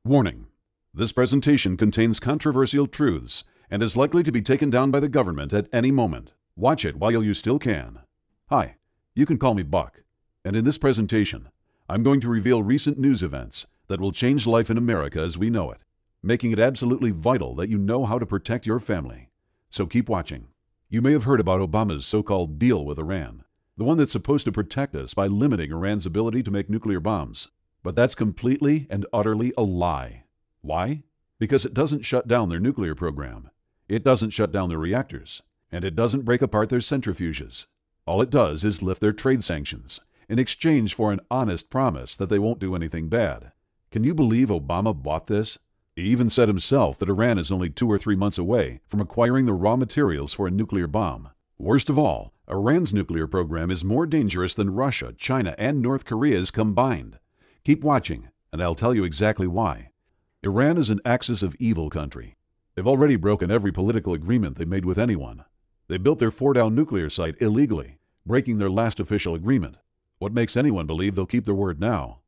Warning: this presentation contains controversial truths and is likely to be taken down by the government at any moment. Watch it while you still can. Hi, you can call me Buck, and in this presentation, I'm going to reveal recent news events that will change life in America as we know it, making it absolutely vital that you know how to protect your family. So keep watching. You may have heard about Obama's so-called deal with Iran, the one that's supposed to protect us by limiting Iran's ability to make nuclear bombs. But that's completely and utterly a lie. Why? Because it doesn't shut down their nuclear program. It doesn't shut down their reactors. And it doesn't break apart their centrifuges. All it does is lift their trade sanctions in exchange for an honest promise that they won't do anything bad. Can you believe Obama bought this? He even said himself that Iran is only 2 or 3 months away from acquiring the raw materials for a nuclear bomb. Worst of all, Iran's nuclear program is more dangerous than Russia, China, and North Korea's combined. Keep watching, and I'll tell you exactly why. Iran is an axis of evil country. They've already broken every political agreement they made with anyone. They built their Fordow nuclear site illegally, breaking their last official agreement. What makes anyone believe they'll keep their word now?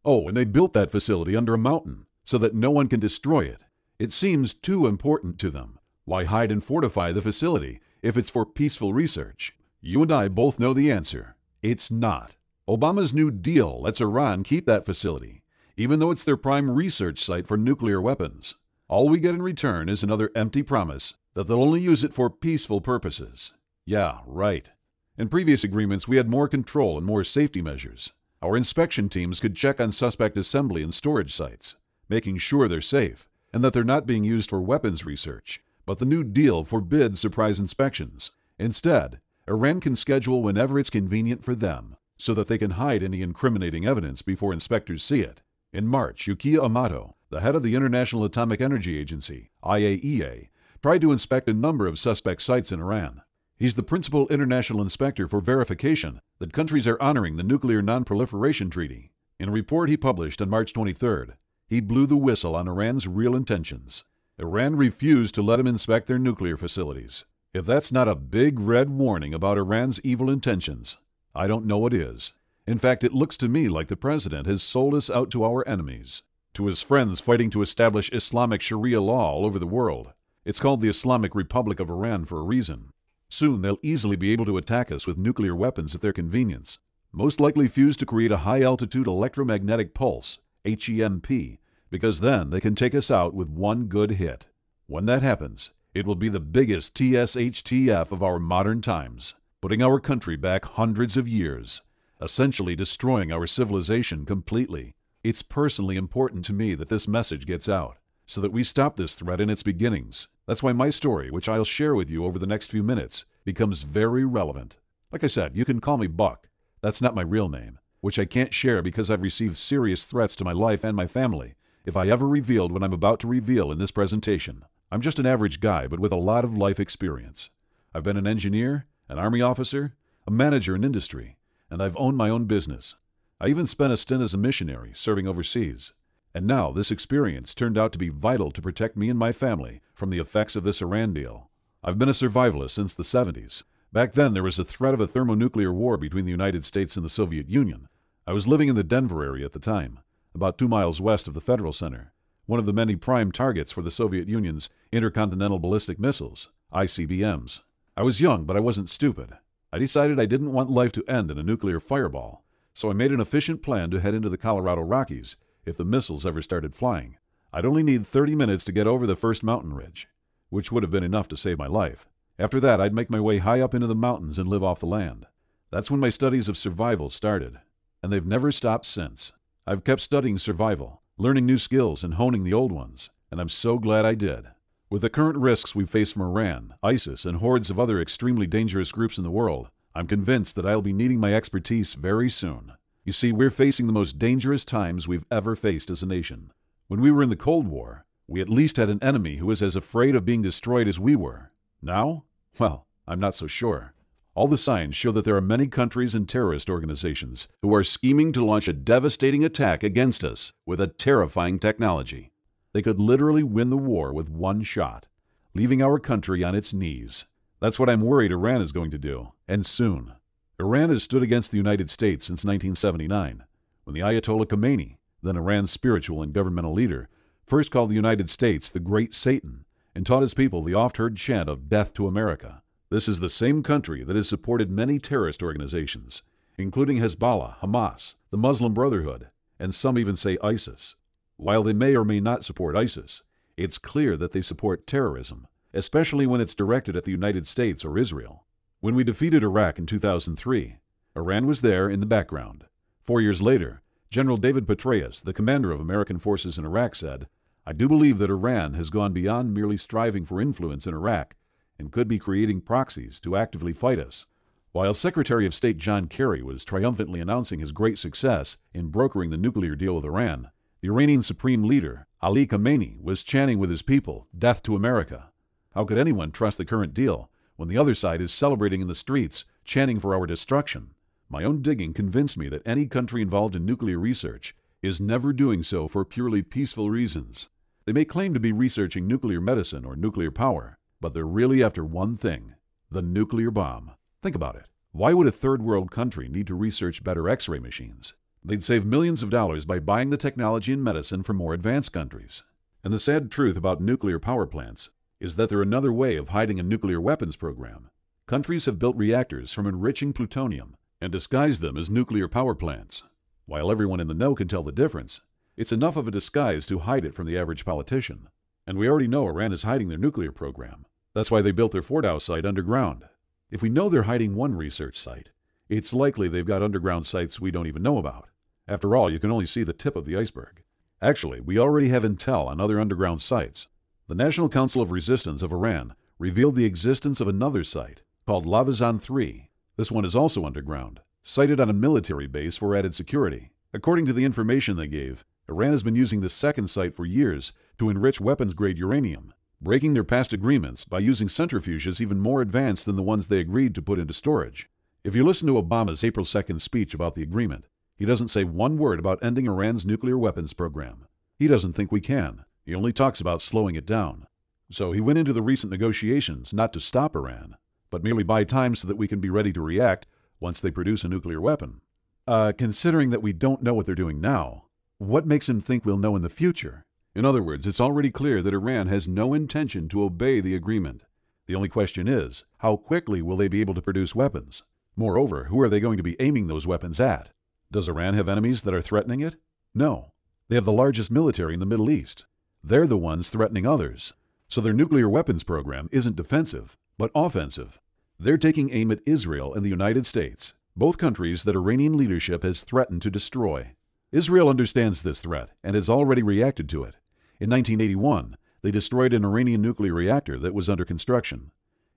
Oh, and they built that facility under a mountain so that no one can destroy it. It seems too important to them. Why hide and fortify the facility if it's for peaceful research? You and I both know the answer. It's not. Obama's New Deal lets Iran keep that facility, even though it's their prime research site for nuclear weapons. All we get in return is another empty promise that they'll only use it for peaceful purposes. Yeah, right. In previous agreements, we had more control and more safety measures. Our inspection teams could check on suspect assembly and storage sites, making sure they're safe and that they're not being used for weapons research. But the New Deal forbids surprise inspections. Instead, Iran can schedule whenever it's convenient for them, so that they can hide any incriminating evidence before inspectors see it. In March, Yukiya Amato, the head of the International Atomic Energy Agency, IAEA, tried to inspect a number of suspect sites in Iran. He's the principal international inspector for verification that countries are honoring the Nuclear Non-Proliferation Treaty. In a report he published on March 23rd, he blew the whistle on Iran's real intentions. Iran refused to let him inspect their nuclear facilities. If that's not a big red warning about Iran's evil intentions, I don't know what is. In fact, it looks to me like the president has sold us out to our enemies, to his friends fighting to establish Islamic Sharia law all over the world. It's called the Islamic Republic of Iran for a reason. Soon they'll easily be able to attack us with nuclear weapons at their convenience, most likely fused to create a high-altitude electromagnetic pulse, HEMP, because then they can take us out with one good hit. When that happens, it will be the biggest TSHTF of our modern times, putting our country back hundreds of years, essentially destroying our civilization completely. It's personally important to me that this message gets out, so that we stop this threat in its beginnings. That's why my story, which I'll share with you over the next few minutes, becomes very relevant. Like I said, you can call me Buck. That's not my real name, which I can't share because I've received serious threats to my life and my family if I ever revealed what I'm about to reveal in this presentation. I'm just an average guy, but with a lot of life experience. I've been an engineer, an Army officer, a manager in industry, and I've owned my own business. I even spent a stint as a missionary, serving overseas. And now this experience turned out to be vital to protect me and my family from the effects of this Iran deal. I've been a survivalist since the 70s. Back then, there was a threat of a thermonuclear war between the United States and the Soviet Union. I was living in the Denver area at the time, about 2 miles west of the Federal Center, one of the many prime targets for the Soviet Union's intercontinental ballistic missiles, ICBMs. I was young, but I wasn't stupid. I decided I didn't want life to end in a nuclear fireball, so I made an efficient plan to head into the Colorado Rockies if the missiles ever started flying. I'd only need 30 minutes to get over the first mountain ridge, which would have been enough to save my life. After that, I'd make my way high up into the mountains and live off the land. That's when my studies of survival started, and they've never stopped since. I've kept studying survival, learning new skills and honing the old ones, and I'm so glad I did. With the current risks we face from Iran, ISIS, and hordes of other extremely dangerous groups in the world, I'm convinced that I'll be needing my expertise very soon. You see, we're facing the most dangerous times we've ever faced as a nation. When we were in the Cold War, we at least had an enemy who was as afraid of being destroyed as we were. Now? Well, I'm not so sure. All the signs show that there are many countries and terrorist organizations who are scheming to launch a devastating attack against us with a terrifying technology. They could literally win the war with one shot, leaving our country on its knees. That's what I'm worried Iran is going to do, and soon. Iran has stood against the United States since 1979, when the Ayatollah Khomeini, then Iran's spiritual and governmental leader, first called the United States the Great Satan and taught his people the oft-heard chant of death to America. This is the same country that has supported many terrorist organizations, including Hezbollah, Hamas, the Muslim Brotherhood, and some even say ISIS. While they may or may not support ISIS, it's clear that they support terrorism, especially when it's directed at the United States or Israel. When we defeated Iraq in 2003, Iran was there in the background. 4 years later, General David Petraeus, the commander of American forces in Iraq, said, "I do believe that Iran has gone beyond merely striving for influence in Iraq and could be creating proxies to actively fight us." While Secretary of State John Kerry was triumphantly announcing his great success in brokering the nuclear deal with Iran, the Iranian Supreme Leader, Ali Khamenei, was chanting with his people, "Death to America." How could anyone trust the current deal when the other side is celebrating in the streets, chanting for our destruction? My own digging convinced me that any country involved in nuclear research is never doing so for purely peaceful reasons. They may claim to be researching nuclear medicine or nuclear power, but they're really after one thing: the nuclear bomb. Think about it. Why would a third world country need to research better X-ray machines? They'd save millions of dollars by buying the technology and medicine from more advanced countries. And the sad truth about nuclear power plants is that they're another way of hiding a nuclear weapons program. Countries have built reactors from enriching plutonium and disguised them as nuclear power plants. While everyone in the know can tell the difference, it's enough of a disguise to hide it from the average politician. And we already know Iran is hiding their nuclear program. That's why they built their Fordow site underground. If we know they're hiding one research site, it's likely they've got underground sites we don't even know about. After all, you can only see the tip of the iceberg. Actually, we already have intel on other underground sites. The National Council of Resistance of Iran revealed the existence of another site called Lavazan 3. This one is also underground, sited on a military base for added security. According to the information they gave, Iran has been using the second site for years to enrich weapons-grade uranium, breaking their past agreements by using centrifuges even more advanced than the ones they agreed to put into storage. If you listen to Obama's April 2nd speech about the agreement, he doesn't say one word about ending Iran's nuclear weapons program. He doesn't think we can. He only talks about slowing it down. So he went into the recent negotiations not to stop Iran, but merely buy time so that we can be ready to react once they produce a nuclear weapon. Considering that we don't know what they're doing now, what makes him think we'll know in the future? In other words, it's already clear that Iran has no intention to obey the agreement. The only question is, how quickly will they be able to produce weapons? Moreover, who are they going to be aiming those weapons at? Does Iran have enemies that are threatening it? No. They have the largest military in the Middle East. They're the ones threatening others. So their nuclear weapons program isn't defensive, but offensive. They're taking aim at Israel and the United States, both countries that Iranian leadership has threatened to destroy. Israel understands this threat and has already reacted to it. In 1981, they destroyed an Iranian nuclear reactor that was under construction.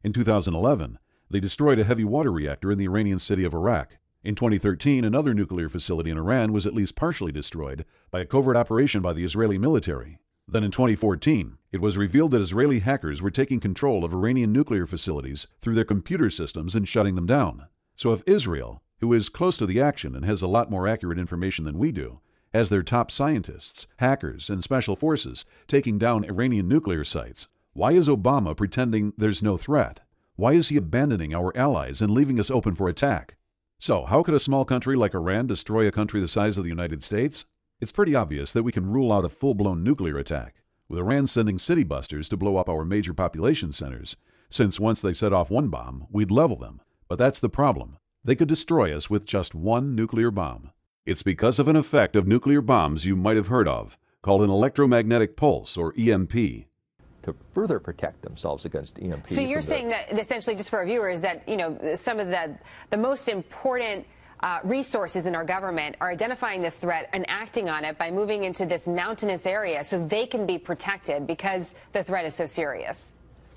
In 2011, they destroyed a heavy water reactor in the Iranian city of Arak. In 2013, another nuclear facility in Iran was at least partially destroyed by a covert operation by the Israeli military. Then in 2014, it was revealed that Israeli hackers were taking control of Iranian nuclear facilities through their computer systems and shutting them down. So if Israel, who is close to the action and has a lot more accurate information than we do, has their top scientists, hackers, and special forces taking down Iranian nuclear sites, why is Obama pretending there's no threat? Why is he abandoning our allies and leaving us open for attack? So, how could a small country like Iran destroy a country the size of the United States? It's pretty obvious that we can rule out a full-blown nuclear attack, with Iran sending city busters to blow up our major population centers, since once they set off one bomb, we'd level them. But that's the problem. They could destroy us with just one nuclear bomb. It's because of an effect of nuclear bombs you might have heard of, called an electromagnetic pulse, or EMP. To further protect themselves against EMP. So you're saying that essentially, just for our viewers, that some of the most important resources in our government are identifying this threat and acting on it by moving into this mountainous area so they can be protected because the threat is so serious.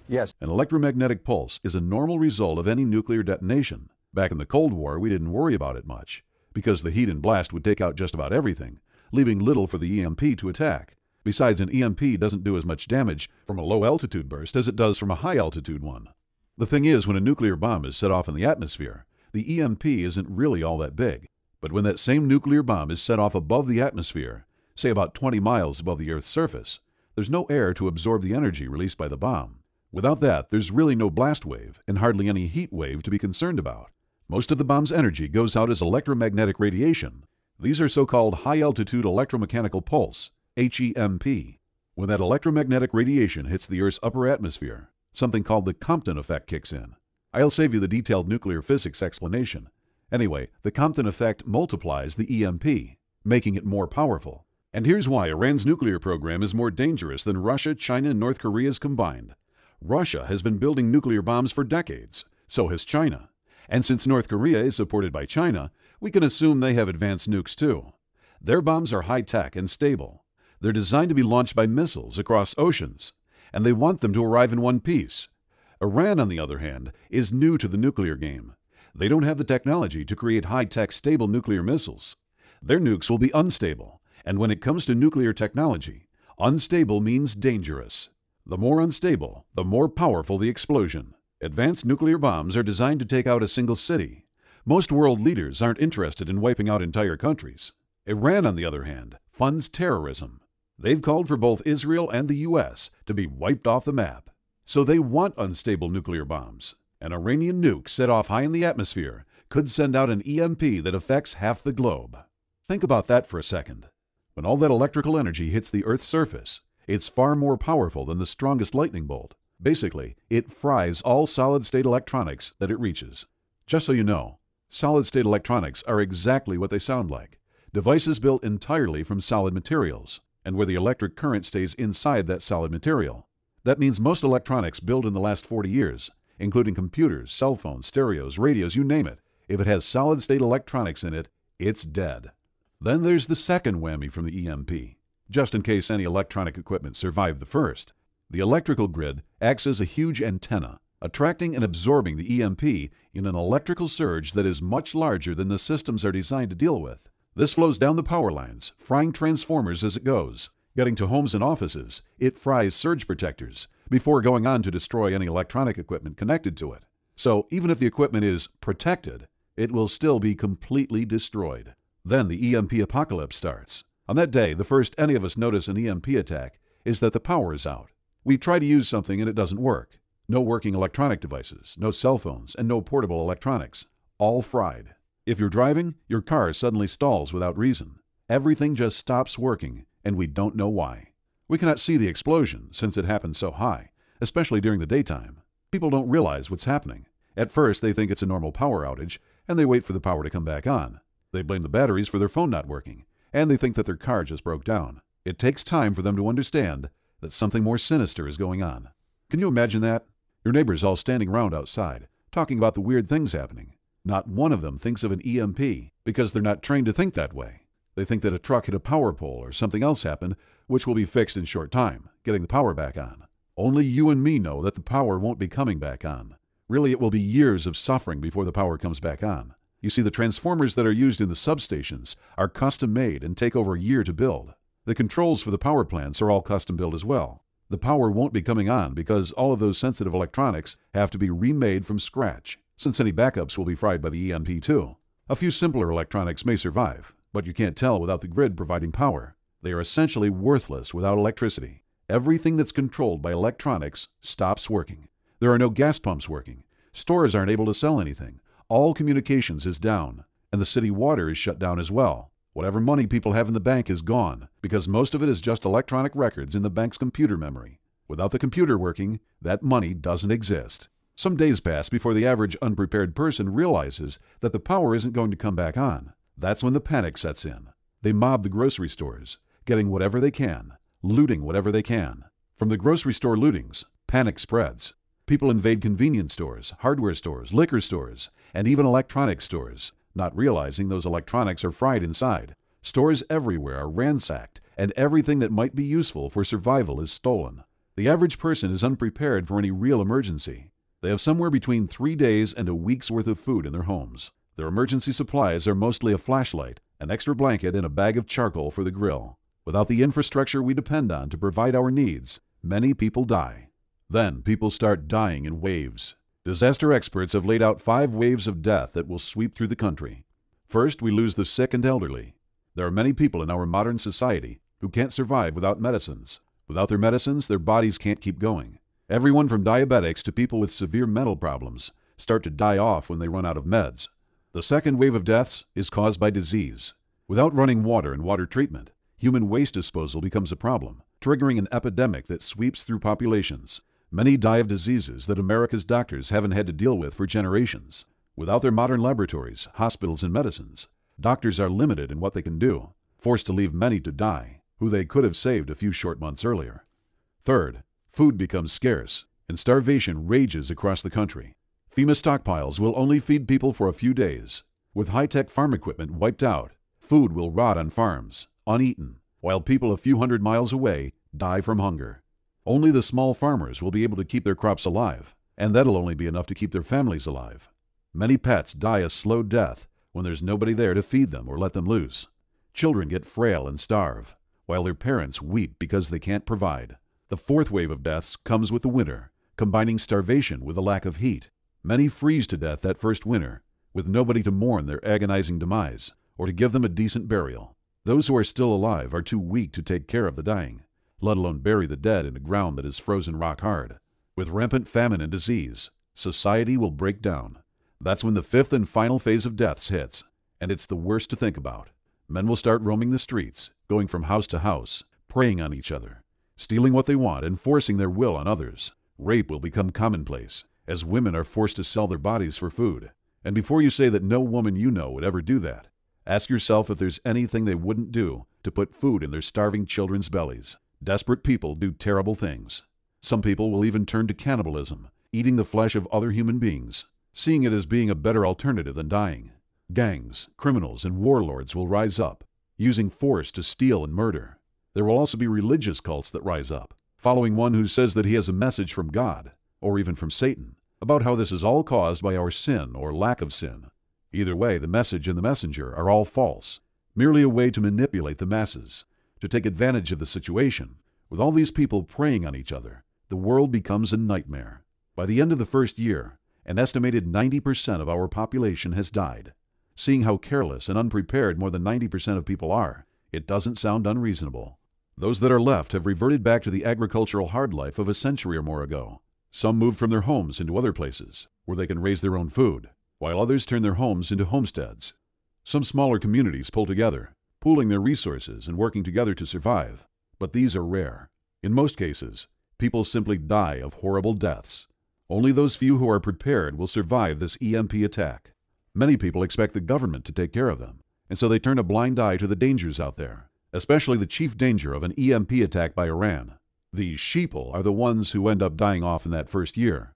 Yes. An electromagnetic pulse is a normal result of any nuclear detonation. Back in the Cold War, we didn't worry about it much, because the heat and blast would take out just about everything, leaving little for the EMP to attack. Besides, an EMP doesn't do as much damage from a low-altitude burst as it does from a high-altitude one. The thing is, when a nuclear bomb is set off in the atmosphere, the EMP isn't really all that big. But when that same nuclear bomb is set off above the atmosphere, say about 20 miles above the Earth's surface, there's no air to absorb the energy released by the bomb. Without that, there's really no blast wave and hardly any heat wave to be concerned about. Most of the bomb's energy goes out as electromagnetic radiation. These are so-called high-altitude electromechanical pulse, HEMP. When that electromagnetic radiation hits the Earth's upper atmosphere, something called the Compton effect kicks in. I'll save you the detailed nuclear physics explanation. Anyway, the Compton effect multiplies the EMP, making it more powerful. And here's why Iran's nuclear program is more dangerous than Russia, China, and North Korea's combined. Russia has been building nuclear bombs for decades. So has China. And since North Korea is supported by China, we can assume they have advanced nukes too. Their bombs are high-tech and stable. They're designed to be launched by missiles across oceans, and they want them to arrive in one piece. Iran, on the other hand, is new to the nuclear game. They don't have the technology to create high-tech, stable nuclear missiles. Their nukes will be unstable, and when it comes to nuclear technology, unstable means dangerous. The more unstable, the more powerful the explosion. Advanced nuclear bombs are designed to take out a single city. Most world leaders aren't interested in wiping out entire countries. Iran, on the other hand, funds terrorism. They've called for both Israel and the U.S. to be wiped off the map. So they want unstable nuclear bombs. An Iranian nuke set off high in the atmosphere could send out an EMP that affects half the globe. Think about that for a second. When all that electrical energy hits the Earth's surface, it's far more powerful than the strongest lightning bolt. Basically, it fries all solid-state electronics that it reaches. Just so you know, solid-state electronics are exactly what they sound like. Devices built entirely from solid materials, and where the electric current stays inside that solid material. That means most electronics built in the last 40 years, including computers, cell phones, stereos, radios, you name it, if it has solid-state electronics in it, it's dead. Then there's the second whammy from the EMP. Just in case any electronic equipment survived the first, the electrical grid acts as a huge antenna, attracting and absorbing the EMP in an electrical surge that is much larger than the systems are designed to deal with. This flows down the power lines, frying transformers as it goes. Getting to homes and offices, it fries surge protectors before going on to destroy any electronic equipment connected to it. So even if the equipment is protected, it will still be completely destroyed. Then the EMP apocalypse starts. On that day, the first any of us notice an EMP attack is that the power is out. We try to use something and it doesn't work. No working electronic devices, no cell phones, and no portable electronics. All fried. If you're driving, your car suddenly stalls without reason. Everything just stops working, and we don't know why. We cannot see the explosion since it happens so high, especially during the daytime. People don't realize what's happening. At first, they think it's a normal power outage, and they wait for the power to come back on. They blame the batteries for their phone not working, and they think that their car just broke down. It takes time for them to understand that something more sinister is going on. Can you imagine that? Your neighbors all standing around outside, talking about the weird things happening. Not one of them thinks of an EMP because they're not trained to think that way. They think that a truck hit a power pole or something else happened, which will be fixed in short time, getting the power back on. Only you and me know that the power won't be coming back on. Really, it will be years of suffering before the power comes back on. You see, the transformers that are used in the substations are custom made and take over a year to build. The controls for the power plants are all custom built as well. The power won't be coming on because all of those sensitive electronics have to be remade from scratch, since any backups will be fried by the EMP too. A few simpler electronics may survive, but you can't tell without the grid providing power. They are essentially worthless without electricity. Everything that's controlled by electronics stops working. There are no gas pumps working. Stores aren't able to sell anything. All communications is down, and the city water is shut down as well. Whatever money people have in the bank is gone, because most of it is just electronic records in the bank's computer memory. Without the computer working, that money doesn't exist. Some days pass before the average unprepared person realizes that the power isn't going to come back on. That's when the panic sets in. They mob the grocery stores, getting whatever they can, looting whatever they can. From the grocery store lootings, panic spreads. People invade convenience stores, hardware stores, liquor stores, and even electronics stores, not realizing those electronics are fried inside. Stores everywhere are ransacked, and everything that might be useful for survival is stolen. The average person is unprepared for any real emergency. They have somewhere between 3 days and a week's worth of food in their homes. Their emergency supplies are mostly a flashlight, an extra blanket, and a bag of charcoal for the grill. Without the infrastructure we depend on to provide our needs, many people die. Then people start dying in waves. Disaster experts have laid out 5 waves of death that will sweep through the country. First, we lose the sick and elderly. There are many people in our modern society who can't survive without medicines. Without their medicines, their bodies can't keep going. Everyone from diabetics to people with severe mental problems start to die off when they run out of meds. The second wave of deaths is caused by disease. Without running water and water treatment, human waste disposal becomes a problem. triggering an epidemic that sweeps through populations. Many die of diseases that America's doctors haven't had to deal with for generations. Without their modern laboratories, hospitals, and medicines, doctors are limited in what they can do, forced to leave many to die, who they could have saved a few short months earlier. Third, food becomes scarce, and starvation rages across the country. FEMA stockpiles will only feed people for a few days. With high-tech farm equipment wiped out, food will rot on farms, uneaten, while people a few hundred miles away die from hunger. Only the small farmers will be able to keep their crops alive, and that'll only be enough to keep their families alive. Many pets die a slow death when there's nobody there to feed them or let them loose. Children get frail and starve, while their parents weep because they can't provide. The fourth wave of deaths comes with the winter, combining starvation with a lack of heat. Many freeze to death that first winter, with nobody to mourn their agonizing demise or to give them a decent burial. Those who are still alive are too weak to take care of the dying, let alone bury the dead in a ground that is frozen rock hard. With rampant famine and disease, society will break down. That's when the fifth and final phase of deaths hits, and it's the worst to think about. Men will start roaming the streets, going from house to house, preying on each other, stealing what they want and forcing their will on others. Rape will become commonplace, as women are forced to sell their bodies for food. And before you say that no woman you know would ever do that, ask yourself if there's anything they wouldn't do to put food in their starving children's bellies. Desperate people do terrible things. Some people will even turn to cannibalism, eating the flesh of other human beings, seeing it as being a better alternative than dying. Gangs, criminals, and warlords will rise up, using force to steal and murder. There will also be religious cults that rise up, following one who says that he has a message from God, or even from Satan, about how this is all caused by our sin or lack of sin. Either way, the message and the messenger are all false, merely a way to manipulate the masses, to take advantage of the situation. With all these people preying on each other, the world becomes a nightmare. By the end of the first year, an estimated 90% of our population has died. Seeing how careless and unprepared more than 90% of people are, it doesn't sound unreasonable. Those that are left have reverted back to the agricultural hard life of a century or more ago. Some moved from their homes into other places, where they can raise their own food, while others turn their homes into homesteads. Some smaller communities pull together, pooling their resources and working together to survive. But these are rare. In most cases, people simply die of horrible deaths. Only those few who are prepared will survive this EMP attack. Many people expect the government to take care of them, and so they turn a blind eye to the dangers out there, especially the chief danger of an EMP attack by Iran. These sheeple are the ones who end up dying off in that first year.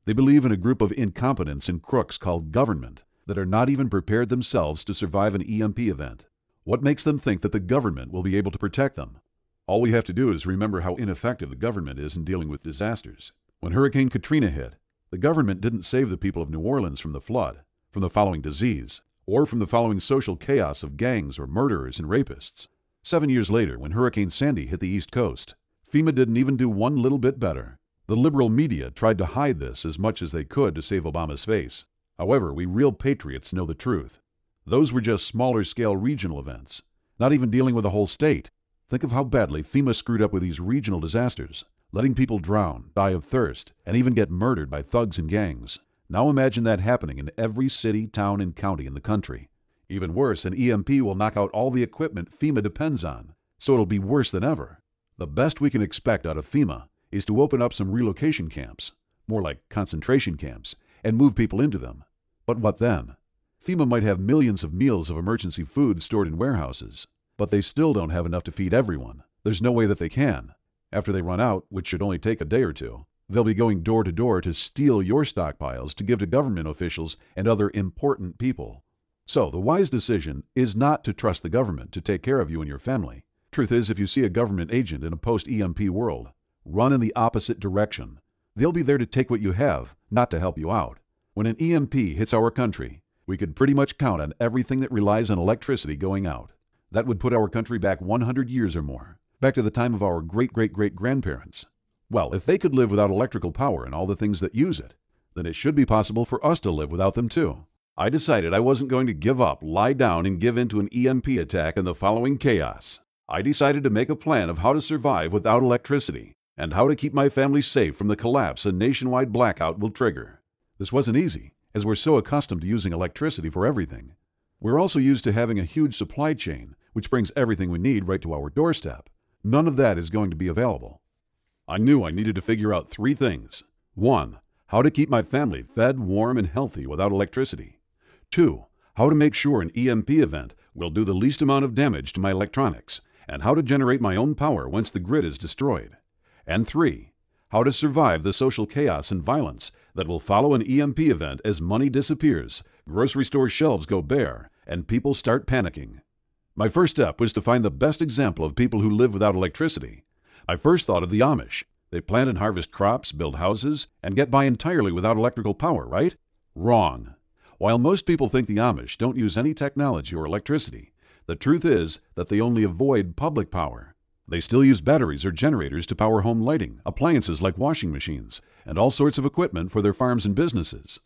They believe in a group of incompetents and crooks called government that are not even prepared themselves to survive an EMP event. What makes them think that the government will be able to protect them? All we have to do is remember how ineffective the government is in dealing with disasters. When Hurricane Katrina hit, the government didn't save the people of New Orleans from the flood, from the following disease, or from the following social chaos of gangs or murderers and rapists. 7 years later, when Hurricane Sandy hit the East Coast, FEMA didn't even do one little bit better. The liberal media tried to hide this as much as they could to save Obama's face. However, we real patriots know the truth. Those were just smaller-scale regional events, not even dealing with a whole state. Think of how badly FEMA screwed up with these regional disasters, letting people drown, die of thirst, and even get murdered by thugs and gangs. Now imagine that happening in every city, town, and county in the country. Even worse, an EMP will knock out all the equipment FEMA depends on, so it'll be worse than ever. The best we can expect out of FEMA is to open up some relocation camps, more like concentration camps, and move people into them. But what then? FEMA might have millions of meals of emergency food stored in warehouses, but they still don't have enough to feed everyone. There's no way that they can. After they run out, which should only take a day or two, they'll be going door to door to steal your stockpiles to give to government officials and other important people. So the wise decision is not to trust the government to take care of you and your family. Truth is, if you see a government agent in a post-EMP world, run in the opposite direction. They'll be there to take what you have, not to help you out. When an EMP hits our country, we could pretty much count on everything that relies on electricity going out. That would put our country back 100 years or more, back to the time of our great-great-great-grandparents. Well, if they could live without electrical power and all the things that use it, then it should be possible for us to live without them too. I decided I wasn't going to give up, lie down, and give in to an EMP attack and the following chaos. I decided to make a plan of how to survive without electricity, and how to keep my family safe from the collapse a nationwide blackout will trigger. This wasn't easy, as we're so accustomed to using electricity for everything. We're also used to having a huge supply chain, which brings everything we need right to our doorstep. None of that is going to be available. I knew I needed to figure out 3 things. 1. How to keep my family fed, warm, and healthy without electricity. 2. How to make sure an EMP event will do the least amount of damage to my electronics, and how to generate my own power once the grid is destroyed. And 3. How to survive the social chaos and violence that will follow an EMP event as money disappears, grocery store shelves go bare, and people start panicking. My first step was to find the best example of people who live without electricity. I first thought of the Amish. They plant and harvest crops, build houses, and get by entirely without electrical power, right? Wrong. While most people think the Amish don't use any technology or electricity, the truth is that they only avoid public power. They still use batteries or generators to power home lighting, appliances like washing machines, and all sorts of equipment for their farms and businesses.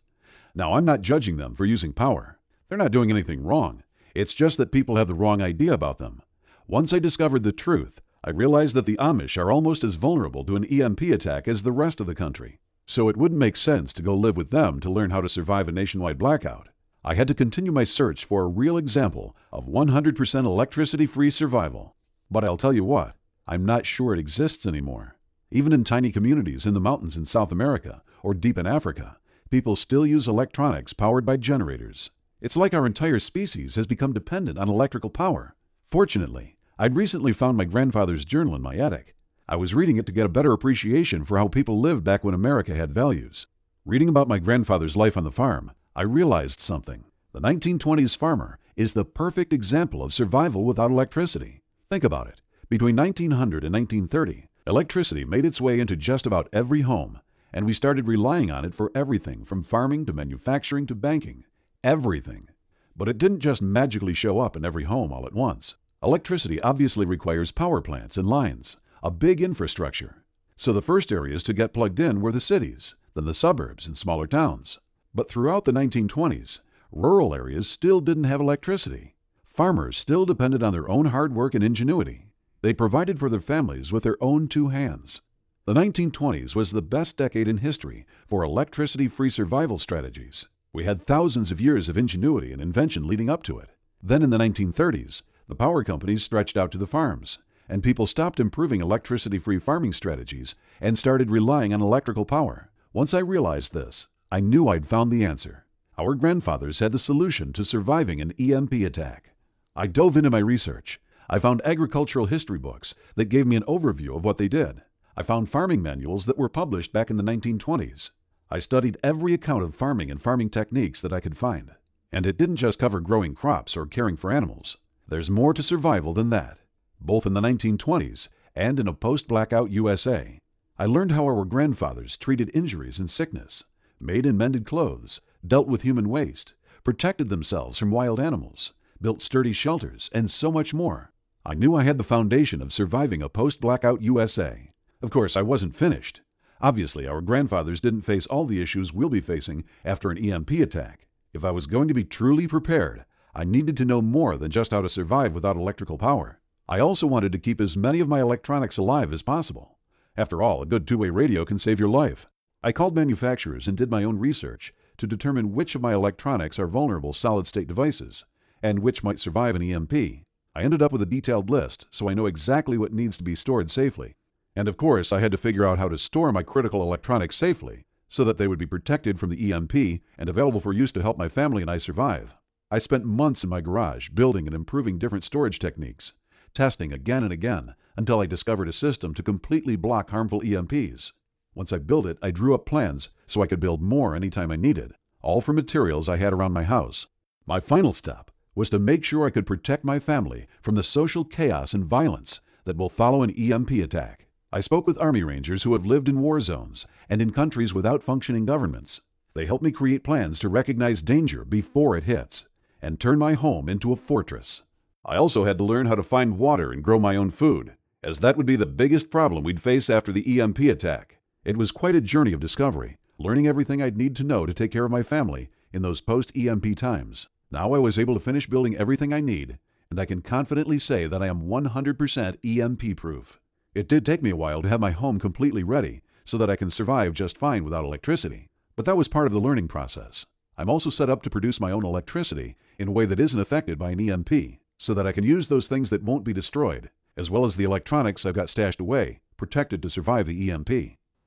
Now, I'm not judging them for using power. They're not doing anything wrong. It's just that people have the wrong idea about them. Once I discovered the truth, I realized that the Amish are almost as vulnerable to an EMP attack as the rest of the country. So it wouldn't make sense to go live with them to learn how to survive a nationwide blackout. I had to continue my search for a real example of 100% electricity-free survival. But I'll tell you what, I'm not sure it exists anymore. Even in tiny communities in the mountains in South America or deep in Africa, people still use electronics powered by generators. It's like our entire species has become dependent on electrical power. Fortunately, I'd recently found my grandfather's journal in my attic. I was reading it to get a better appreciation for how people lived back when America had values. Reading about my grandfather's life on the farm, I realized something. The 1920s farmer is the perfect example of survival without electricity. Think about it. Between 1900 and 1930, electricity made its way into just about every home, and we started relying on it for everything from farming to manufacturing to banking. Everything. But it didn't just magically show up in every home all at once. Electricity obviously requires power plants and lines, a big infrastructure. So the first areas to get plugged in were the cities, then the suburbs and smaller towns. But throughout the 1920s, rural areas still didn't have electricity. Farmers still depended on their own hard work and ingenuity. They provided for their families with their own 2 hands. The 1920s was the best decade in history for electricity-free survival strategies. We had thousands of years of ingenuity and invention leading up to it. Then in the 1930s, the power companies stretched out to the farms, and people stopped improving electricity-free farming strategies and started relying on electrical power. Once I realized this, I knew I'd found the answer. Our grandfathers had the solution to surviving an EMP attack. I dove into my research. I found agricultural history books that gave me an overview of what they did. I found farming manuals that were published back in the 1920s. I studied every account of farming and farming techniques that I could find. And it didn't just cover growing crops or caring for animals. There's more to survival than that. Both in the 1920s and in a post-blackout USA, I learned how our grandfathers treated injuries and sickness, made and mended clothes, dealt with human waste, protected themselves from wild animals, built sturdy shelters, and so much more. I knew I had the foundation of surviving a post-blackout USA. Of course, I wasn't finished. Obviously, our grandfathers didn't face all the issues we'll be facing after an EMP attack. If I was going to be truly prepared, I needed to know more than just how to survive without electrical power. I also wanted to keep as many of my electronics alive as possible. After all, a good 2-way radio can save your life. I called manufacturers and did my own research to determine which of my electronics are vulnerable solid-state devices and which might survive an EMP. I ended up with a detailed list, so I know exactly what needs to be stored safely. And of course, I had to figure out how to store my critical electronics safely so that they would be protected from the EMP and available for use to help my family and I survive. I spent months in my garage building and improving different storage techniques, testing again and again until I discovered a system to completely block harmful EMPs. Once I built it, I drew up plans so I could build more anytime I needed, all from materials I had around my house. My final step was to make sure I could protect my family from the social chaos and violence that will follow an EMP attack. I spoke with Army Rangers who have lived in war zones and in countries without functioning governments. They helped me create plans to recognize danger before it hits and turn my home into a fortress. I also had to learn how to find water and grow my own food, as that would be the biggest problem we'd face after the EMP attack. It was quite a journey of discovery, learning everything I'd need to know to take care of my family in those post-EMP times. Now I was able to finish building everything I need, and I can confidently say that I am 100% EMP-proof. It did take me a while to have my home completely ready so that I can survive just fine without electricity, but that was part of the learning process. I'm also set up to produce my own electricity in a way that isn't affected by an EMP, so that I can use those things that won't be destroyed as well as the electronics I've got stashed away, protected to survive the EMP.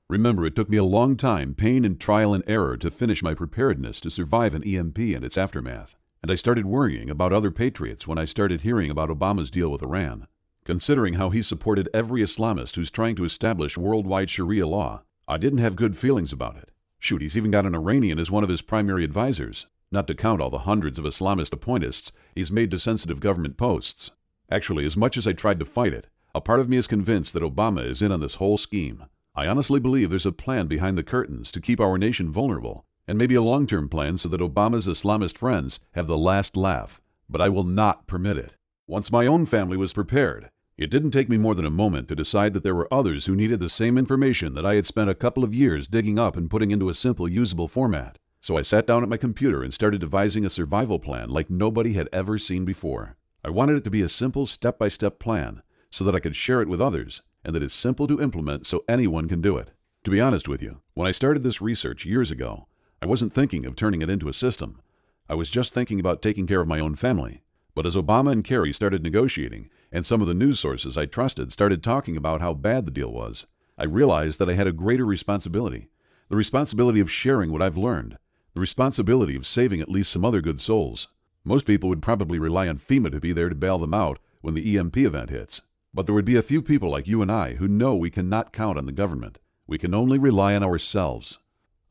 Remember, it took me a long time, pain and trial and error to finish my preparedness to survive an EMP and its aftermath. And I started worrying about other patriots when I started hearing about Obama's deal with Iran. Considering how he supported every Islamist who's trying to establish worldwide Sharia law, I didn't have good feelings about it. Shoot, he's even got an Iranian as one of his primary advisors, not to count all the hundreds of Islamist appointists he's made to sensitive government posts. Actually, as much as I tried to fight it, a part of me is convinced that Obama is in on this whole scheme. I honestly believe there's a plan behind the curtains to keep our nation vulnerable, and maybe a long-term plan so that Obama's Islamist friends have the last laugh. But I will not permit it. Once my own family was prepared, it didn't take me more than a moment to decide that there were others who needed the same information that I had spent a couple of years digging up and putting into a simple, usable format. So I sat down at my computer and started devising a survival plan like nobody had ever seen before. I wanted it to be a simple, step-by-step plan so that I could share it with others, and that it's simple to implement so anyone can do it. To be honest with you, when I started this research years ago, I wasn't thinking of turning it into a system. I was just thinking about taking care of my own family. But as Obama and Kerry started negotiating, and some of the news sources I trusted started talking about how bad the deal was, I realized that I had a greater responsibility. The responsibility of sharing what I've learned. The responsibility of saving at least some other good souls. Most people would probably rely on FEMA to be there to bail them out when the EMP event hits. But there would be a few people like you and I who know we cannot count on the government. We can only rely on ourselves.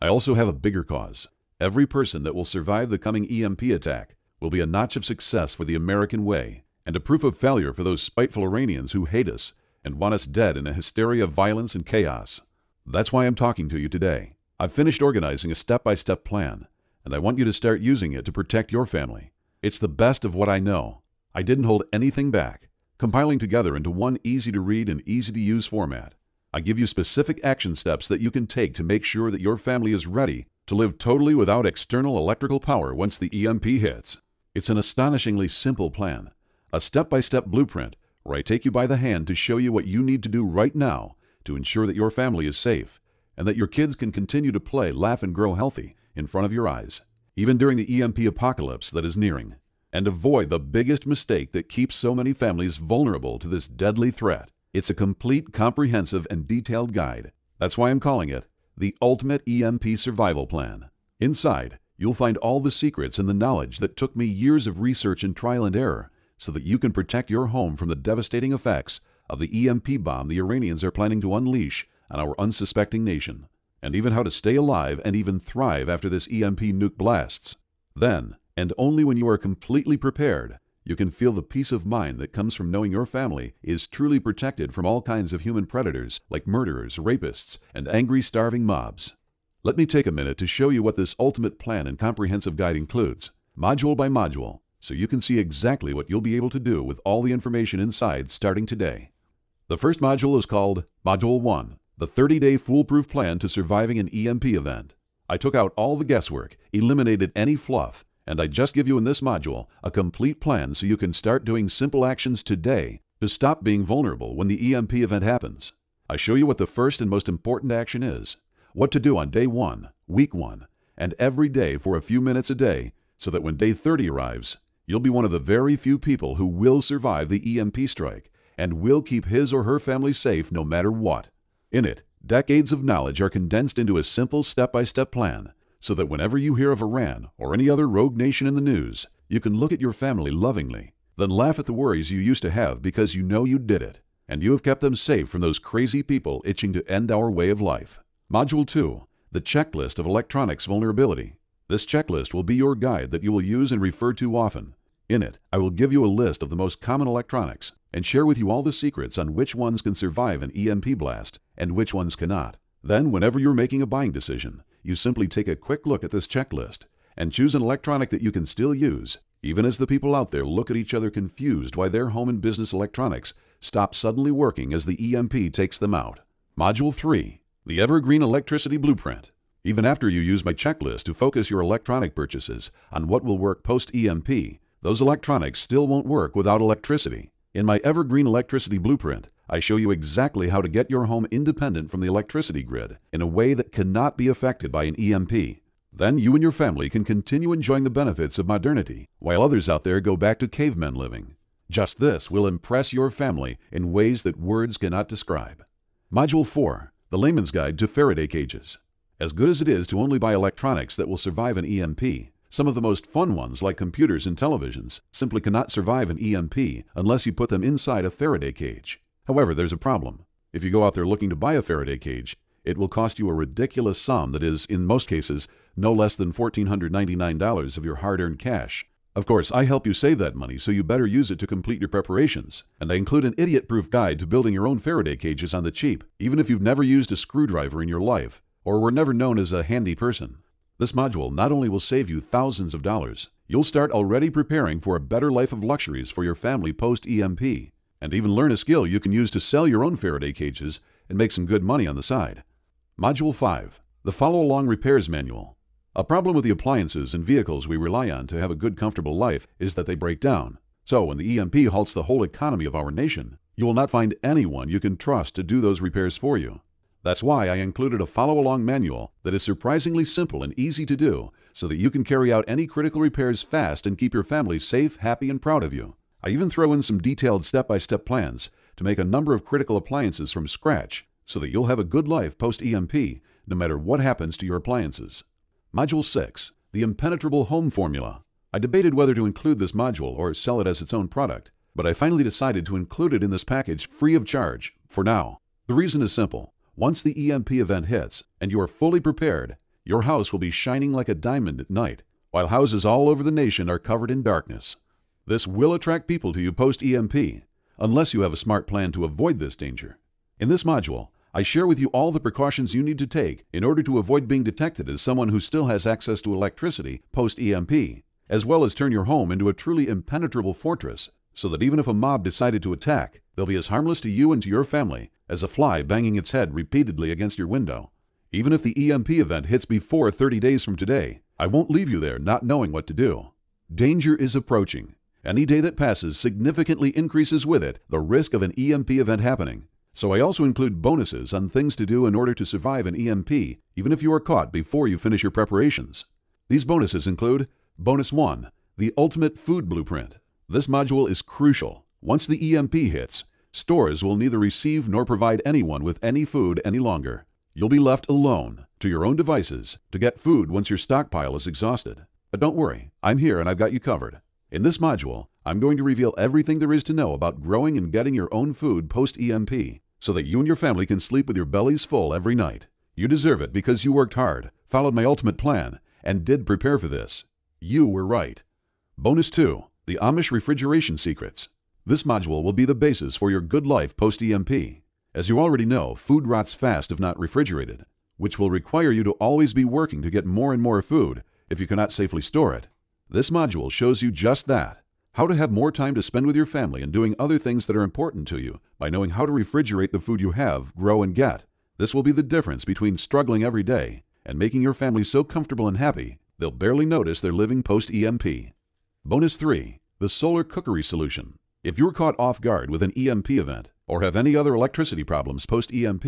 I also have a bigger cause. Every person that will survive the coming EMP attack will be a notch of success for the American way, and a proof of failure for those spiteful Iranians who hate us and want us dead in a hysteria of violence and chaos. That's why I'm talking to you today. I've finished organizing a step-by-step plan, and I want you to start using it to protect your family. It's the best of what I know. I didn't hold anything back, compiling together into one easy-to-read and easy-to-use format. I give you specific action steps that you can take to make sure that your family is ready to live totally without external electrical power once the EMP hits. It's an astonishingly simple plan, a step-by-step blueprint where I take you by the hand to show you what you need to do right now to ensure that your family is safe and that your kids can continue to play, laugh, and grow healthy in front of your eyes, even during the EMP apocalypse that is nearing, and avoid the biggest mistake that keeps so many families vulnerable to this deadly threat. It's a complete, comprehensive, and detailed guide. That's why I'm calling it the Ultimate EMP Survival Plan. Inside, you'll find all the secrets and the knowledge that took me years of research and trial and error so that you can protect your home from the devastating effects of the EMP bomb the Iranians are planning to unleash on our unsuspecting nation, and even how to stay alive and even thrive after this EMP nuke blasts. Then, and only when you are completely prepared, you can feel the peace of mind that comes from knowing your family is truly protected from all kinds of human predators like murderers, rapists, and angry, starving mobs. Let me take a minute to show you what this ultimate plan and comprehensive guide includes, module by module, so you can see exactly what you'll be able to do with all the information inside starting today. The first module is called Module 1, the 30-day foolproof plan to surviving an EMP event. I took out all the guesswork, eliminated any fluff, and I just give you in this module a complete plan so you can start doing simple actions today to stop being vulnerable when the EMP event happens. I show you what the first and most important action is, what to do on day 1, week 1, and every day for a few minutes a day so that when day 30 arrives, you'll be one of the very few people who will survive the EMP strike and will keep his or her family safe no matter what. In it, decades of knowledge are condensed into a simple step-by-step plan so that whenever you hear of Iran or any other rogue nation in the news, you can look at your family lovingly, then laugh at the worries you used to have because you know you did it, and you have kept them safe from those crazy people itching to end our way of life. Module 2, the checklist of electronics vulnerability. This checklist will be your guide that you will use and refer to often. In it, I will give you a list of the most common electronics and share with you all the secrets on which ones can survive an EMP blast and which ones cannot. Then, whenever you're making a buying decision, you simply take a quick look at this checklist and choose an electronic that you can still use, even as the people out there look at each other confused why their home and business electronics stop suddenly working as the EMP takes them out. Module 3, the Evergreen Electricity Blueprint. Even after you use my checklist to focus your electronic purchases on what will work post-EMP, those electronics still won't work without electricity. In my Evergreen Electricity Blueprint, I show you exactly how to get your home independent from the electricity grid in a way that cannot be affected by an EMP. Then you and your family can continue enjoying the benefits of modernity while others out there go back to cavemen living. Just this will impress your family in ways that words cannot describe. Module 4, the Layman's Guide to Faraday Cages. As good as it is to only buy electronics that will survive an EMP, some of the most fun ones like computers and televisions simply cannot survive an EMP unless you put them inside a Faraday cage. However, there's a problem. If you go out there looking to buy a Faraday cage, it will cost you a ridiculous sum that is, in most cases, no less than $1,499 of your hard-earned cash. Of course, I help you save that money, so you better use it to complete your preparations. And I include an idiot-proof guide to building your own Faraday cages on the cheap, even if you've never used a screwdriver in your life, or were never known as a handy person. This module not only will save you thousands of dollars, you'll start already preparing for a better life of luxuries for your family post-EMP, and even learn a skill you can use to sell your own Faraday cages and make some good money on the side. Module 5, the Follow-Along Repairs Manual. A problem with the appliances and vehicles we rely on to have a good, comfortable life is that they break down. So when the EMP halts the whole economy of our nation, you will not find anyone you can trust to do those repairs for you. That's why I included a follow-along manual that is surprisingly simple and easy to do so that you can carry out any critical repairs fast and keep your family safe, happy, and proud of you. I even throw in some detailed step-by-step plans to make a number of critical appliances from scratch so that you'll have a good life post-EMP no matter what happens to your appliances. Module 6, the Impenetrable Home Formula. I debated whether to include this module or sell it as its own product, but I finally decided to include it in this package free of charge, for now. The reason is simple. Once the EMP event hits, and you are fully prepared, your house will be shining like a diamond at night, while houses all over the nation are covered in darkness. This will attract people to you post-EMP, unless you have a smart plan to avoid this danger. In this module, I share with you all the precautions you need to take in order to avoid being detected as someone who still has access to electricity post-EMP, as well as turn your home into a truly impenetrable fortress, so that even if a mob decided to attack, they'll be as harmless to you and to your family as a fly banging its head repeatedly against your window. Even if the EMP event hits before 30 days from today, I won't leave you there not knowing what to do. Danger is approaching. Any day that passes significantly increases with it the risk of an EMP event happening. So I also include bonuses on things to do in order to survive an EMP, even if you are caught before you finish your preparations. These bonuses include Bonus 1, the Ultimate Food Blueprint. This module is crucial. Once the EMP hits, stores will neither receive nor provide anyone with any food any longer. You'll be left alone, to your own devices, to get food once your stockpile is exhausted. But don't worry, I'm here and I've got you covered. In this module, I'm going to reveal everything there is to know about growing and getting your own food post-EMP, so that you and your family can sleep with your bellies full every night. You deserve it because you worked hard, followed my ultimate plan, and did prepare for this. You were right. Bonus 2, the Amish Refrigeration Secrets. This module will be the basis for your good life post-EMP. As you already know, food rots fast if not refrigerated, which will require you to always be working to get more and more food if you cannot safely store it. This module shows you just that. How to have more time to spend with your family and doing other things that are important to you by knowing how to refrigerate the food you have, grow, and get. This will be the difference between struggling every day and making your family so comfortable and happy they'll barely notice they're living post-EMP. Bonus 3, the Solar Cookery Solution. If you're caught off guard with an EMP event or have any other electricity problems post-EMP,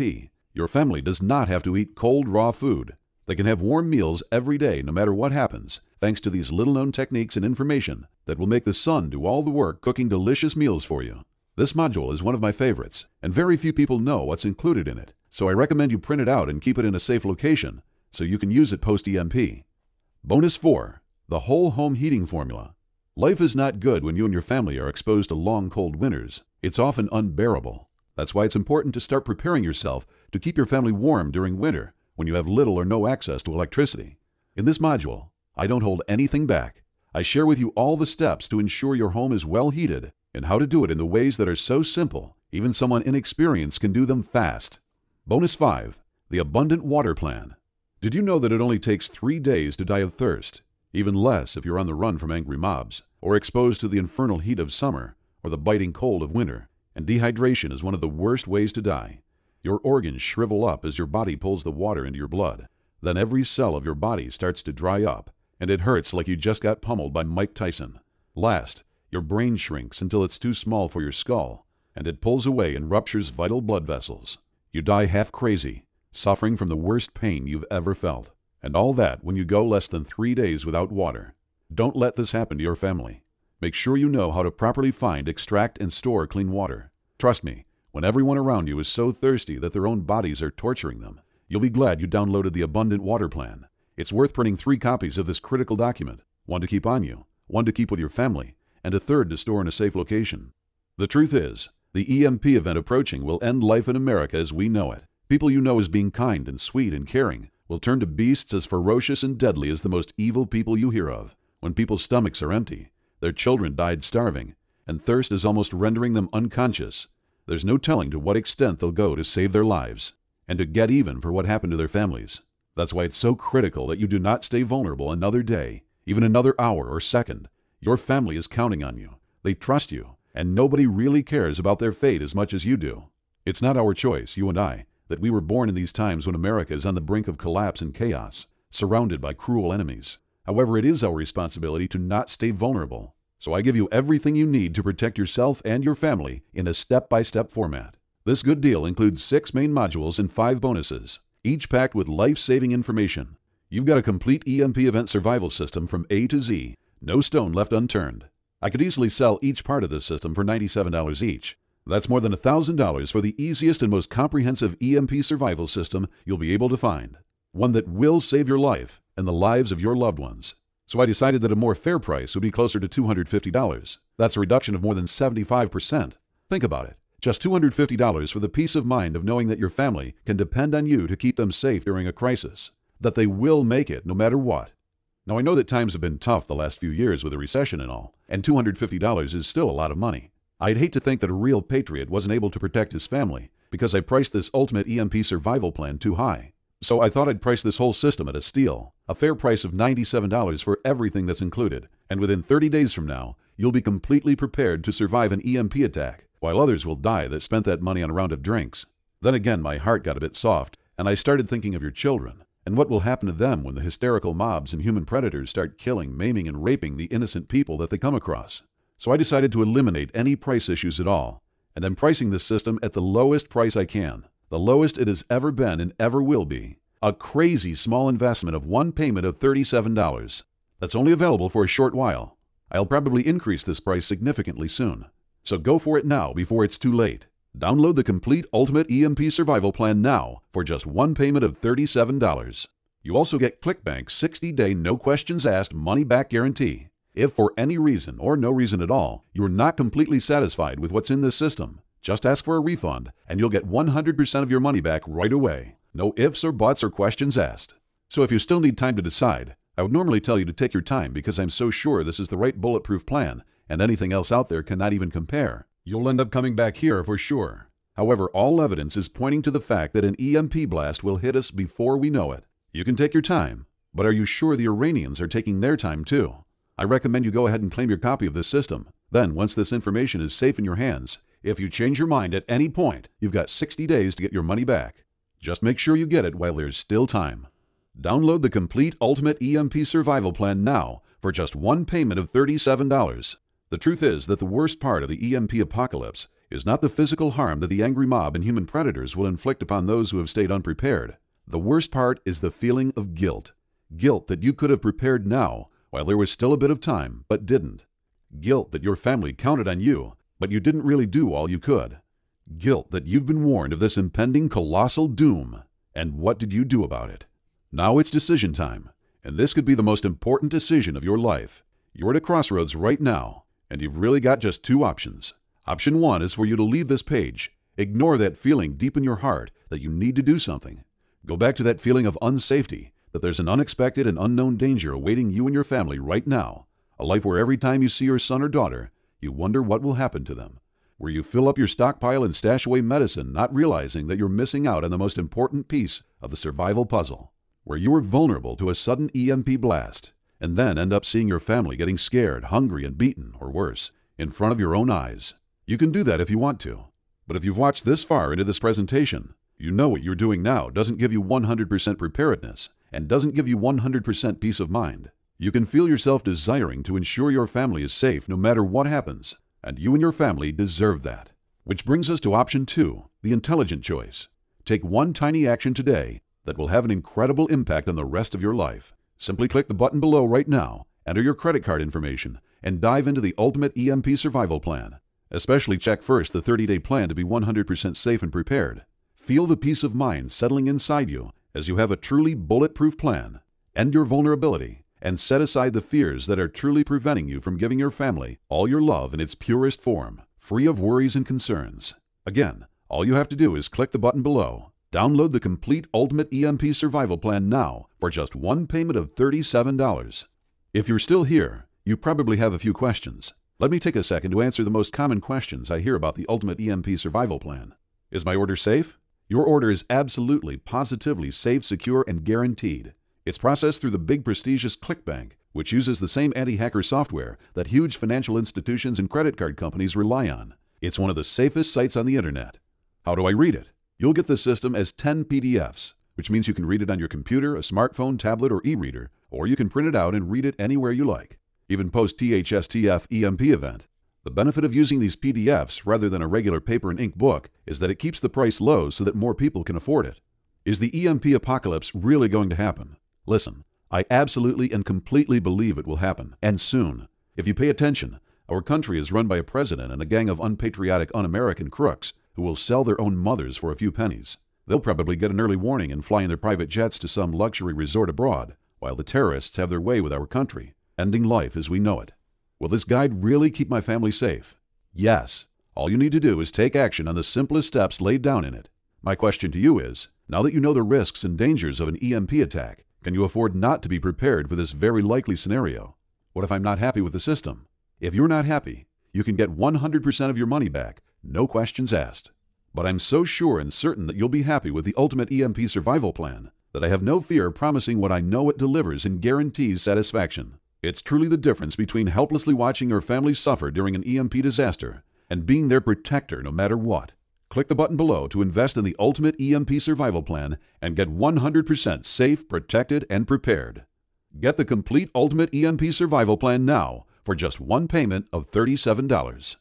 your family does not have to eat cold, raw food. They can have warm meals every day no matter what happens, thanks to these little-known techniques and information that will make the sun do all the work cooking delicious meals for you. This module is one of my favorites, and very few people know what's included in it, so I recommend you print it out and keep it in a safe location so you can use it post-EMP. Bonus 4, the Whole Home Heating Formula. Life is not good when you and your family are exposed to long, cold winters. It's often unbearable. That's why it's important to start preparing yourself to keep your family warm during winter when you have little or no access to electricity. In this module, I don't hold anything back. I share with you all the steps to ensure your home is well heated and how to do it in the ways that are so simple, even someone inexperienced can do them fast. Bonus 5, the Abundant Water Plan. Did you know that it only takes 3 days to die of thirst? Even less if you're on the run from angry mobs, or exposed to the infernal heat of summer, or the biting cold of winter. And dehydration is one of the worst ways to die. Your organs shrivel up as your body pulls the water into your blood. Then every cell of your body starts to dry up, and it hurts like you just got pummeled by Mike Tyson. Last, your brain shrinks until it's too small for your skull, and it pulls away and ruptures vital blood vessels. You die half crazy, suffering from the worst pain you've ever felt. And all that when you go less than 3 days without water. Don't let this happen to your family. Make sure you know how to properly find, extract, and store clean water. Trust me, when everyone around you is so thirsty that their own bodies are torturing them, you'll be glad you downloaded the Abundant Water Plan. It's worth printing 3 copies of this critical document, one to keep on you, one to keep with your family, and a third to store in a safe location. The truth is, the EMP event approaching will end life in America as we know it. People you know as being kind and sweet and caring will turn to beasts as ferocious and deadly as the most evil people you hear of. When people's stomachs are empty, their children died starving, and thirst is almost rendering them unconscious, there's no telling to what extent they'll go to save their lives and to get even for what happened to their families. That's why it's so critical that you do not stay vulnerable another day, even another hour or second. Your family is counting on you. They trust you, and nobody really cares about their fate as much as you do. It's not our choice, you and I, that we were born in these times when America is on the brink of collapse and chaos, surrounded by cruel enemies. However, it is our responsibility to not stay vulnerable. So I give you everything you need to protect yourself and your family in a step-by-step format. This good deal includes 6 main modules and 5 bonuses, each packed with life-saving information. You've got a complete EMP event survival system from A to Z, no stone left unturned. I could easily sell each part of this system for $97 each. That's more than $1,000 for the easiest and most comprehensive EMP survival system you'll be able to find. One that will save your life and the lives of your loved ones. So I decided that a more fair price would be closer to $250. That's a reduction of more than 75%. Think about it. Just $250 for the peace of mind of knowing that your family can depend on you to keep them safe during a crisis. That they will make it no matter what. Now I know that times have been tough the last few years with a recession and all, and $250 is still a lot of money. I'd hate to think that a real patriot wasn't able to protect his family because I priced this ultimate EMP survival plan too high. So I thought I'd price this whole system at a steal, a fair price of $97 for everything that's included, and within 30 days from now, you'll be completely prepared to survive an EMP attack, while others will die that spent that money on a round of drinks. Then again, my heart got a bit soft, and I started thinking of your children, and what will happen to them when the hysterical mobs and human predators start killing, maiming, and raping the innocent people that they come across. So I decided to eliminate any price issues at all, and I'm pricing this system at the lowest price I can. The lowest it has ever been and ever will be. A crazy small investment of one payment of $37. That's only available for a short while. I'll probably increase this price significantly soon. So go for it now before it's too late. Download the complete Ultimate EMP Survival Plan now for just one payment of $37. You also get ClickBank's 60-day no questions asked money-back guarantee. If for any reason or no reason at all, you're not completely satisfied with what's in this system, just ask for a refund, and you'll get 100% of your money back right away. No ifs or buts or questions asked. So if you still need time to decide, I would normally tell you to take your time because I'm so sure this is the right bulletproof plan, and anything else out there cannot even compare. You'll end up coming back here for sure. However, all evidence is pointing to the fact that an EMP blast will hit us before we know it. You can take your time, but are you sure the Iranians are taking their time too? I recommend you go ahead and claim your copy of this system. Then, once this information is safe in your hands, if you change your mind at any point, you've got 60 days to get your money back. Just make sure you get it while there's still time. Download the complete Ultimate EMP Survival Plan now for just one payment of $37. The truth is that the worst part of the EMP apocalypse is not the physical harm that the angry mob and human predators will inflict upon those who have stayed unprepared. The worst part is the feeling of guilt. Guilt that you could have prepared now while there was still a bit of time, but didn't. Guilt that your family counted on you, but you didn't really do all you could. Guilt that you've been warned of this impending colossal doom. And what did you do about it? Now it's decision time, and this could be the most important decision of your life. You're at a crossroads right now, and you've really got just 2 options. Option 1 is for you to leave this page. Ignore that feeling deep in your heart that you need to do something. Go back to that feeling of unsafety, that there's an unexpected and unknown danger awaiting you and your family right now. A life where every time you see your son or daughter, you wonder what will happen to them. Where you fill up your stockpile and stash away medicine, not realizing that you're missing out on the most important piece of the survival puzzle. Where you are vulnerable to a sudden EMP blast, and then end up seeing your family getting scared, hungry, and beaten, or worse, in front of your own eyes. You can do that if you want to. But if you've watched this far into this presentation, you know what you're doing now doesn't give you 100% preparedness, and doesn't give you 100% peace of mind. You can feel yourself desiring to ensure your family is safe no matter what happens, and you and your family deserve that. Which brings us to option 2, the intelligent choice. Take one tiny action today that will have an incredible impact on the rest of your life. Simply click the button below right now, enter your credit card information, and dive into the Ultimate EMP Survival Plan. Especially check first the 30-day plan to be 100% safe and prepared. Feel the peace of mind settling inside you as you have a truly bulletproof plan. End your vulnerability and set aside the fears that are truly preventing you from giving your family all your love in its purest form, free of worries and concerns. Again, all you have to do is click the button below. Download the complete Ultimate EMP Survival Plan now for just one payment of $37. If you're still here, you probably have a few questions. Let me take a second to answer the most common questions I hear about the Ultimate EMP Survival Plan. Is my order safe? Your order is absolutely, positively safe, secure, and guaranteed. It's processed through the big prestigious ClickBank, which uses the same anti-hacker software that huge financial institutions and credit card companies rely on. It's one of the safest sites on the internet. How do I read it? You'll get the system as 10 PDFs, which means you can read it on your computer, a smartphone, tablet, or e-reader, or you can print it out and read it anywhere you like. Even post-THSTF EMP event. The benefit of using these PDFs rather than a regular paper and ink book is that it keeps the price low so that more people can afford it. Is the EMP apocalypse really going to happen? Listen, I absolutely and completely believe it will happen, and soon. If you pay attention, our country is run by a president and a gang of unpatriotic, un-American crooks who will sell their own mothers for a few pennies. They'll probably get an early warning and fly in their private jets to some luxury resort abroad, while the terrorists have their way with our country, ending life as we know it. Will this guide really keep my family safe? Yes. All you need to do is take action on the simplest steps laid down in it. My question to you is, now that you know the risks and dangers of an EMP attack, can you afford not to be prepared for this very likely scenario? What if I'm not happy with the system? If you're not happy, you can get 100% of your money back, no questions asked. But I'm so sure and certain that you'll be happy with the Ultimate EMP Survival Plan that I have no fear promising what I know it delivers and guarantees satisfaction. It's truly the difference between helplessly watching your family suffer during an EMP disaster and being their protector no matter what. Click the button below to invest in the Ultimate EMP Survival Plan and get 100% safe, protected, and prepared. Get the complete Ultimate EMP Survival Plan now for just one payment of $37.